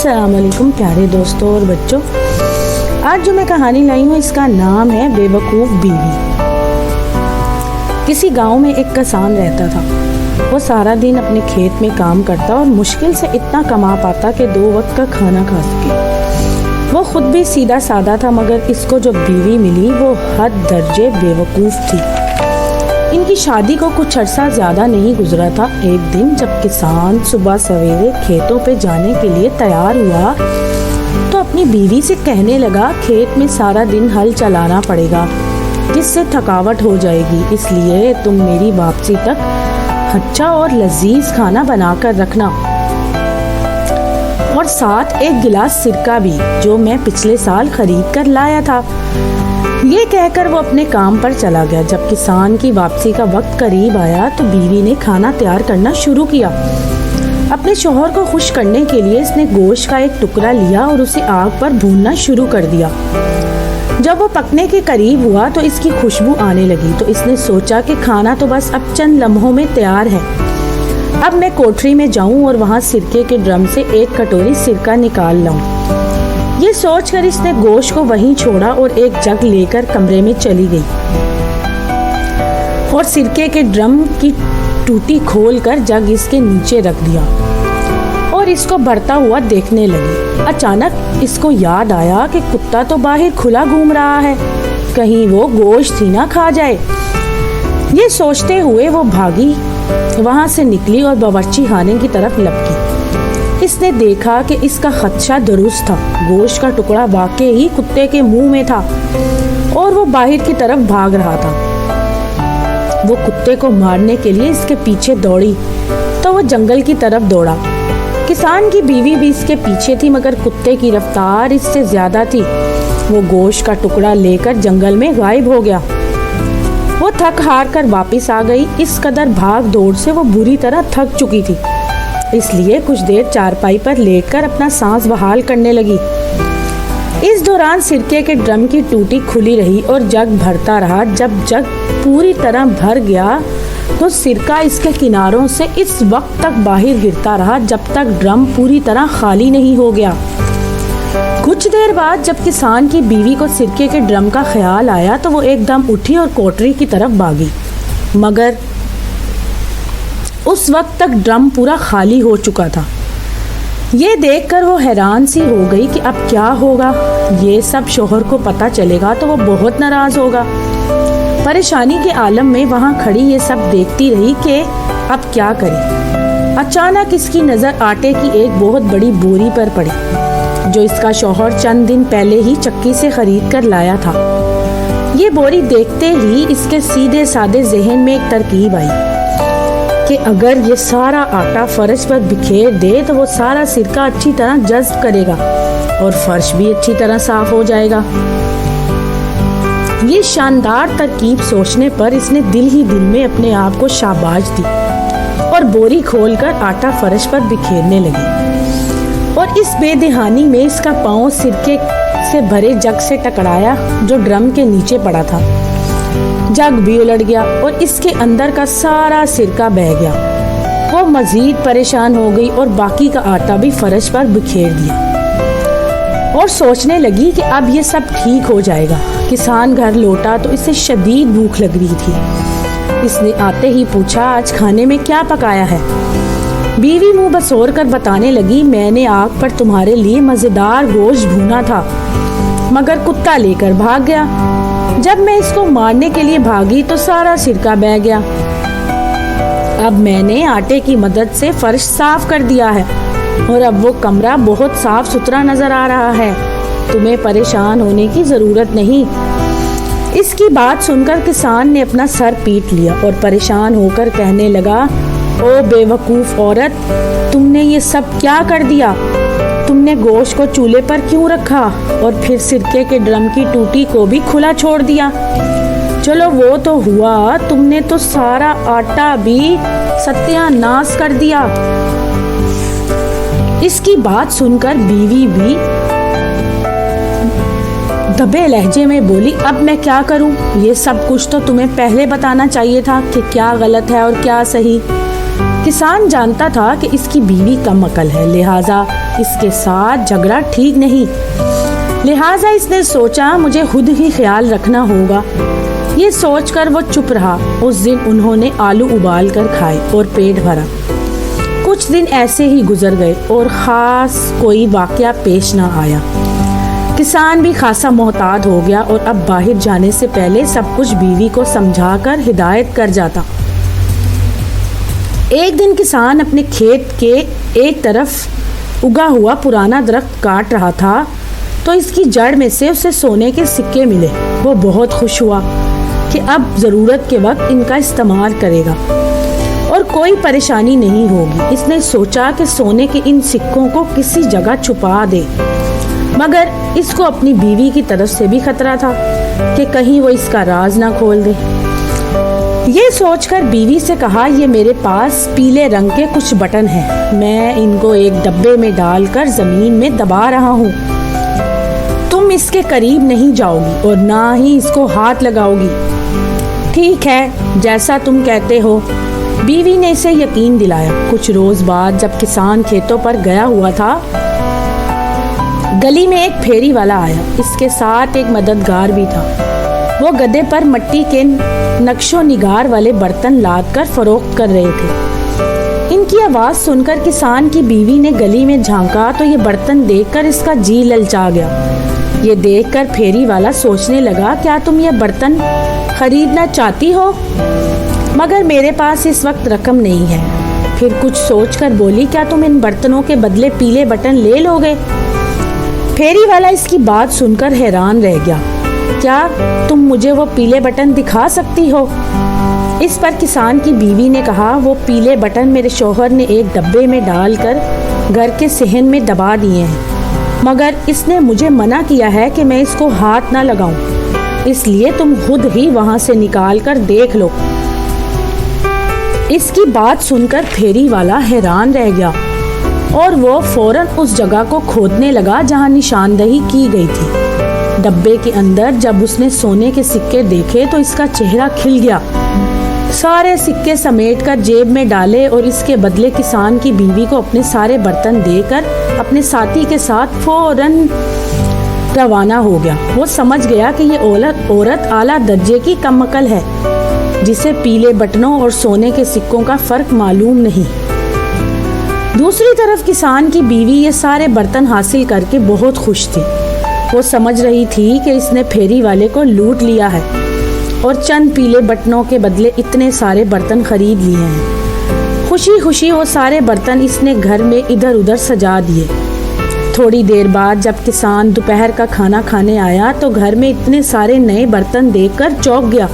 السلام علیکم پیارے دوستوں اور بچوں، آج جو میں کہانی لائی ہوں اس کا نام ہے بے وقوف بیوی۔ کسی گاؤں میں ایک کسان رہتا تھا۔ وہ سارا دن اپنے کھیت میں کام کرتا اور مشکل سے اتنا کما پاتا کہ 2 وقت کا کھانا کھا سکے۔ وہ خود بھی سیدھا سادہ تھا، مگر اس کو جو بیوی ملی وہ حد درجے بے وقوف تھی۔ ان کی شادی کو کچھ عرصہ زیادہ نہیں گزرا تھا۔ ایک دن جب کسان صبح سویرے کھیتوں پہ جانے کے لیے تیار ہوا تو اپنی بیوی سے کہنے لگا، کھیت میں سارا دن ہل چلانا پڑے گا جس سے تھکاوٹ ہو جائے گی، اس لیے تم میری واپسی تک اچھا اور لذیذ کھانا بنا کر رکھنا، اور ساتھ ایک گلاس سرکہ بھی جو میں پچھلے سال خرید کر لایا تھا۔ یہ کہہ کر وہ اپنے کام پر چلا گیا۔ جب کسان کی واپسی کا وقت قریب آیا تو بیوی نے کھانا تیار کرنا شروع کیا۔ اپنے شوہر کو خوش کرنے کے لیے اس نے گوشت کا ایک ٹکڑا لیا اور اسے آگ پر بھوننا شروع کر دیا۔ جب وہ پکنے کے قریب ہوا تو اس کی خوشبو آنے لگی تو اس نے سوچا کہ کھانا تو بس اب چند لمحوں میں تیار ہے۔ اب میں کوٹری میں جاؤں اور وہاں سرکے کے ڈرم سے ایک کٹوری سرکہ نکال لاؤں۔ یہ سوچ کر اس نے گوشت کو وہیں چھوڑا اور ایک جگ لے کر کمرے میں چلی گئی اور سرکے کے ڈرم کی ٹوٹی کھول کر جگ اس کے نیچے رکھ دیا اور اس کو بڑھتا ہوا دیکھنے لگی۔ اچانک اس کو یاد آیا کہ کتا تو باہر کھلا گھوم رہا ہے، کہیں وہ گوشت ہی نہ کھا جائے۔ یہ سوچتے ہوئے وہ بھاگی، وہاں سے نکلی اور باورچی خانے کی طرف لپکی۔ اس نے دیکھا کہ اس کا خدشہ درست تھا، گوشت کا ٹکڑا واقعی کتے کے منہ میں تھا اور وہ باہر کی طرف بھاگ رہا تھا۔ وہ کتے کو مارنے کے لیے اس کے پیچھے دوڑی تو وہ جنگل کی طرف دوڑا۔ کسان کی بیوی بھی اس کے پیچھے تھی، مگر کتے کی رفتار اس سے زیادہ تھی۔ وہ گوشت کا ٹکڑا لے کر جنگل میں غائب ہو گیا۔ وہ تھک ہار کر واپس آ گئی۔ اس قدر بھاگ دوڑ سے وہ بری طرح تھک چکی تھی، اس لیے کچھ دیر چارپائی پر لیٹ کر اپنا سانس بحال کرنے لگی۔ اس دوران سرکے کے ڈرم کی ٹوٹی کھلی رہی اور جگ بھرتا رہا۔ جب جگ پوری طرح بھر گیا تو سرکہ اس کے کناروں سے اس وقت تک باہر گرتا رہا جب تک ڈرم پوری طرح خالی نہیں ہو گیا۔ کچھ دیر بعد جب کسان کی بیوی کو سرکے کے ڈرم کا خیال آیا تو وہ ایک دم اٹھی اور کوٹری کی طرف بھاگی، مگر اس وقت تک ڈرم پورا خالی ہو چکا تھا۔ یہ دیکھ کر وہ حیران سی ہو گئی کہ اب کیا ہوگا۔ یہ سب شوہر کو پتہ چلے گا تو وہ بہت ناراض ہوگا۔ پریشانی کے عالم میں وہاں کھڑی یہ سب دیکھتی رہی کہ اب کیا کرے۔ اچانک اس کی نظر آٹے کی ایک بہت بڑی بوری پر پڑی جو اس کا شوہر چند دن پہلے ہی چکی سے خرید کر لایا تھا۔ یہ بوری دیکھتے ہی اس کے سیدھے سادے ذہن میں ایک ترکیب آئی کہ اگر یہ سارا آٹا فرش پر بکھیر دے تو وہ سارا سرکہ اچھی طرح جذب کرے گا اور فرش بھی اچھی طرح صاف ہو جائے گا۔ یہ شاندار ترکیب سوچنے پر اس نے دل ہی دل میں اپنے آپ کو شاباش دی اور بوری کھول کر آٹا فرش پر بکھیرنے لگی، اور اس بے دہانی میں اس کا پاؤں سرکے سے بھرے جگ سے ٹکرایا جو ڈرم کے نیچے پڑا تھا۔ جگ بھی الٹ گیا اور اس کے اندر کا سارا سرکہ بہہ گیا۔ وہ مزید پریشان ہو گئی اور باقی کا آٹا بھی فرش پر بکھیر دیا اور سوچنے لگی کہ اب یہ سب ٹھیک ہو جائے گا۔ کسان گھر لوٹا تو اسے شدید بھوک لگ رہی تھی۔ اس نے آتے ہی پوچھا، آج کھانے میں کیا پکایا ہے؟ بیوی منہ بسور کر بتانے لگی، میں نے آگ پر تمہارے لیے مزیدار گوشت بھونا تھا، مگر کتا لے کر بھاگ گیا۔ جب میں اس کو مارنے کے لیے بھاگی تو سارا سرکہ بہہ گیا۔ اب میں نے آٹے کی مدد سے فرش صاف کر دیا ہے اور اب وہ کمرہ بہت صاف ستھرا نظر آ رہا ہے۔ تمہیں پریشان ہونے کی ضرورت نہیں۔ اس کی بات سن کر کسان نے اپنا سر پیٹ لیا اور پریشان ہو کر کہنے لگا، او بے وقوف عورت، تم نے یہ سب کیا کر دیا؟ تم نے گوشت کو چولہے پر کیوں رکھا اور پھر سرکے کے ڈرم کی ٹوٹی کو بھی کھلا چھوڑ دیا؟ چلو وہ تو ہوا، تم نے تو سارا آٹا بھی ستیہ ناش کر دیا۔ اس کی بات سن کر بیوی بھی دبے لہجے میں بولی، اب میں کیا کروں؟ یہ سب کچھ تو تمہیں پہلے بتانا چاہیے تھا کہ کیا غلط ہے اور کیا صحیح۔ کسان جانتا تھا کہ اس کی بیوی کم عقل ہے، لہٰذا اس کے ساتھ جھگڑا ٹھیک نہیں، لہٰذا اس نے سوچا مجھے خود ہی خیال رکھنا ہوگا۔ یہ سوچ کر وہ چپ رہا۔ اس دن انہوں نے آلو ابال کر کھائے اور پیٹ بھرا۔ کچھ دن ایسے ہی گزر گئے اور خاص کوئی واقعہ پیش نہ آیا۔ کسان بھی خاصا محتاط ہو گیا اور اب باہر جانے سے پہلے سب کچھ بیوی کو سمجھا کر ہدایت کر جاتا۔ ایک دن کسان اپنے کھیت کے ایک طرف اگا ہوا پرانا درخت کاٹ رہا تھا تو اس کی جڑ میں سے اسے سونے کے سکے ملے۔ وہ بہت خوش ہوا کہ اب ضرورت کے وقت ان کا استعمال کرے گا اور کوئی پریشانی نہیں ہوگی۔ اس نے سوچا کہ سونے کے ان سکوں کو کسی جگہ چھپا دے، مگر اس کو اپنی بیوی کی طرف سے بھی خطرہ تھا کہ کہیں وہ اس کا راز نہ کھول دے۔ یہ سوچ کر بیوی سے کہا، یہ میرے پاس پیلے رنگ کے کچھ بٹن ہیں، میں ان کو ایک ڈبے میں ڈال کر زمین میں دبا رہا ہوں۔ تم اس کے قریب نہیں جاؤ گی اور نہ ہی اس کو ہاتھ لگاؤ گی۔ ٹھیک ہے، جیسا تم کہتے ہو، بیوی نے اسے یقین دلایا۔ کچھ روز بعد جب کسان کھیتوں پر گیا ہوا تھا، گلی میں ایک پھیری والا آیا۔ اس کے ساتھ ایک مددگار بھی تھا۔ وہ گدھے پر مٹی کے نقش و نگار والے برتن لاد کر فروخت کر رہے تھے۔ ان کی آواز سن کر کسان کی بیوی نے گلی میں جھانکا تو یہ برتن دیکھ کر اس کا جی للچا گیا۔ یہ دیکھ کر پھیری والا سوچنے لگا، کیا تم یہ برتن خریدنا چاہتی ہو؟ مگر میرے پاس اس وقت رقم نہیں ہے۔ پھر کچھ سوچ کر بولی، کیا تم ان برتنوں کے بدلے پیلے بٹن لے لو گے؟ پھیری والا اس کی بات سن کر حیران رہ گیا۔ کیا تم مجھے وہ پیلے بٹن دکھا سکتی ہو؟ اس پر کسان کی بیوی نے کہا، وہ پیلے بٹن میرے شوہر نے ایک ڈبے میں ڈال کر گھر کے صحن میں دبا دیے ہیں، مگر اس نے مجھے منع کیا ہے کہ میں اس کو ہاتھ نہ لگاؤں، اس لیے تم خود ہی وہاں سے نکال کر دیکھ لو۔ اس کی بات سن کر پھیری والا حیران رہ گیا اور وہ فوراً اس جگہ کو کھودنے لگا جہاں نشاندہی کی گئی تھی۔ ڈبے کے اندر جب اس نے سونے کے سکے دیکھے تو اس کا چہرہ کھل گیا۔ سارے سکے سمیٹ کر جیب میں ڈالے اور اس کے بدلے کسان کی بیوی کو اپنے سارے برتن دے کر اپنے ساتھی کے ساتھ فوراً روانہ ہو گیا۔ وہ سمجھ گیا کہ یہ عورت اعلیٰ درجے کی کم عقل ہے، جسے پیلے بٹنوں اور سونے کے سکوں کا فرق معلوم نہیں۔ دوسری طرف کسان کی بیوی یہ سارے برتن حاصل کر کے بہت خوش تھی۔ وہ سمجھ رہی تھی کہ اس نے پھیری والے کو لوٹ لیا ہے اور چند پیلے بٹنوں کے بدلے اتنے سارے برتن خرید لیے ہیں۔ خوشی خوشی وہ سارے برتن اس نے گھر میں ادھر ادھر سجا دیے۔ تھوڑی دیر بعد جب کسان دوپہر کا کھانا کھانے آیا تو گھر میں اتنے سارے نئے برتن دیکھ کر چونک گیا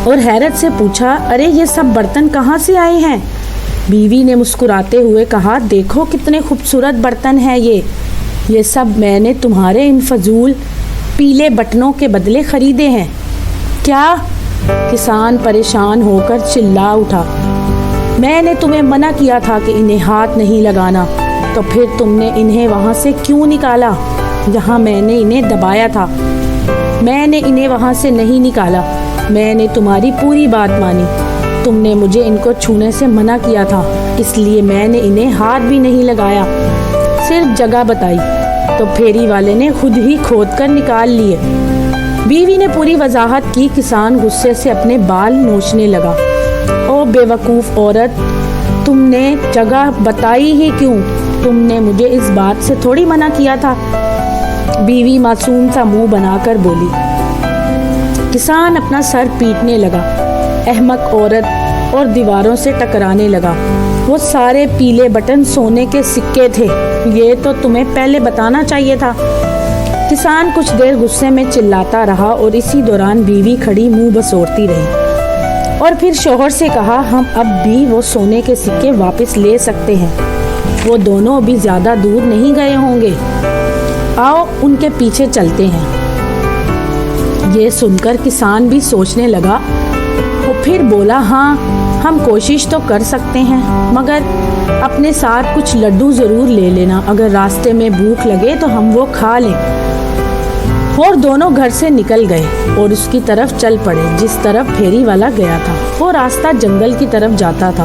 اور حیرت سے پوچھا، ارے یہ سب برتن کہاں سے آئے ہیں؟ بیوی نے مسکراتے ہوئے کہا، دیکھو کتنے خوبصورت برتن ہیں یہ سب میں نے تمہارے ان فضول پیلے بٹنوں کے بدلے خریدے ہیں۔ کیا؟ کسان پریشان ہو کر چلا اٹھا، میں نے تمہیں منع کیا تھا کہ انہیں ہاتھ نہیں لگانا، تو پھر تم نے انہیں وہاں سے کیوں نکالا جہاں میں نے انہیں دبایا تھا؟ میں نے انہیں وہاں سے نہیں نکالا، میں نے تمہاری پوری بات مانی۔ تم نے مجھے ان کو چھونے سے منع کیا تھا، اس لیے میں نے انہیں ہاتھ بھی نہیں لگایا، صرف جگہ بتائی تو پھیری والے نے خود ہی کھود کر نکال لیے۔ بیوی نے پوری وضاحت کی۔ کسان غصے سے اپنے بال نوچنے لگا، او بے وقوف عورت، تم نے جگہ بتائی ہی کیوں؟ تم نے مجھے اس بات سے تھوڑی منع کیا تھا۔ بیوی معصوم سا منہ بنا کر بولی۔ کسان اپنا سر پیٹنے لگا، احمق عورت، اور دیواروں سے ٹکرانے لگا۔ وہ سارے پیلے بٹن سونے کے سکے تھے، یہ تو تمہیں پہلے بتانا چاہیے تھا۔ کسان کچھ دیر غصے میں چلاتا رہا اور اسی دوران بیوی کھڑی منہ بسورتی رہی اور پھر شوہر سے کہا، ہم اب بھی وہ سونے کے سکے واپس لے سکتے ہیں، وہ دونوں ابھی زیادہ دور نہیں گئے ہوں گے، آؤ ان کے پیچھے چلتے ہیں۔ یہ سن کر کسان بھی سوچنے لگا، وہ پھر بولا، ہاں ہم کوشش تو کر سکتے ہیں، مگر اپنے ساتھ کچھ لڈو ضرور لے لینا، اگر راستے میں بھوک لگے تو ہم وہ کھا لیں۔ اور دونوں گھر سے نکل گئے اور اس کی طرف چل پڑے جس طرف پھیری والا گیا تھا۔ وہ راستہ جنگل کی طرف جاتا تھا۔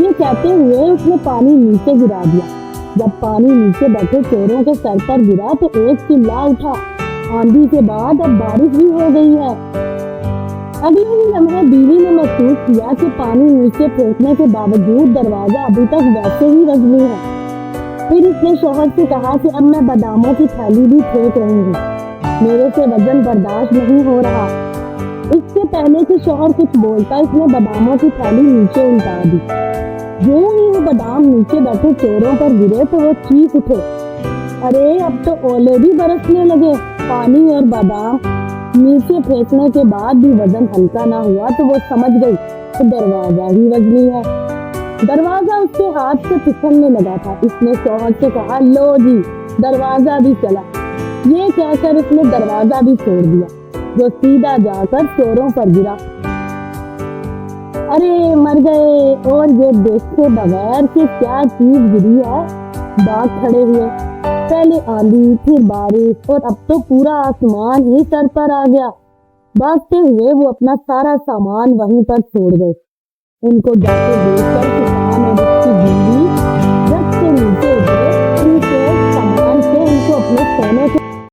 یہ کہتے ہوئے اس نے پانی نیچے گرا دیا۔ جب پانی نیچے بیٹھے چوروں کے سر پر گرا تو ایک چلا اٹھا، آندھی کے بعد اب بارش بھی ہو گئی ہے۔ اگلے ہی لمحے بیوی نے محسوس کیا کہ پانی نیچے پھینکنے کے باوجود دروازہ ابھی تک ویسے ہی رگڑی ہے۔ پھر اس نے شوہر سے کہا کہ اب میں باداموں کی تھیلی بھی پھینک رہی ہوں، میرے سے وزن برداشت نہیں ہو رہا۔ اس سے پہلے کہ شوہر کچھ بولتا اس نے باداموں کی تھیلی نیچے الٹا دی۔ یوں ہی وہ بادام نیچے بیٹھے چوروں پر گرے تو وہ چیخ اٹھے، ارے اب تو اولے بھی برسنے لگے۔ پانی اور بادام نیچے پھینکنے کے بعد بھی وزن ہلکا نہ ہوا تو وہ سمجھ گئی کہ دروازہ ہی وزنی ہے۔ دروازہ اس کے ہاتھ سے پھسلنے لگا تھا۔ اس نے شوہر سے کہا، لو جی دروازہ بھی چلا۔ یہ کہہ کر اس نے دروازہ بھی چھوڑ دیا جو سیدھا جا کر چوروں پر گرا۔ ارے مر گئے، اور یہ دیکھے بغیر کہ کیا چیز گری ہے، باغ کھڑے ہوئے۔ پہلے آندھی، پھر بارش، اور اب تو پورا آسمان ہی سر پر آ گیا۔ بھاگتے ہوئے وہ اپنا سارا سامان وہیں پر چھوڑ گئے۔ ان کو جا کے دیکھ کر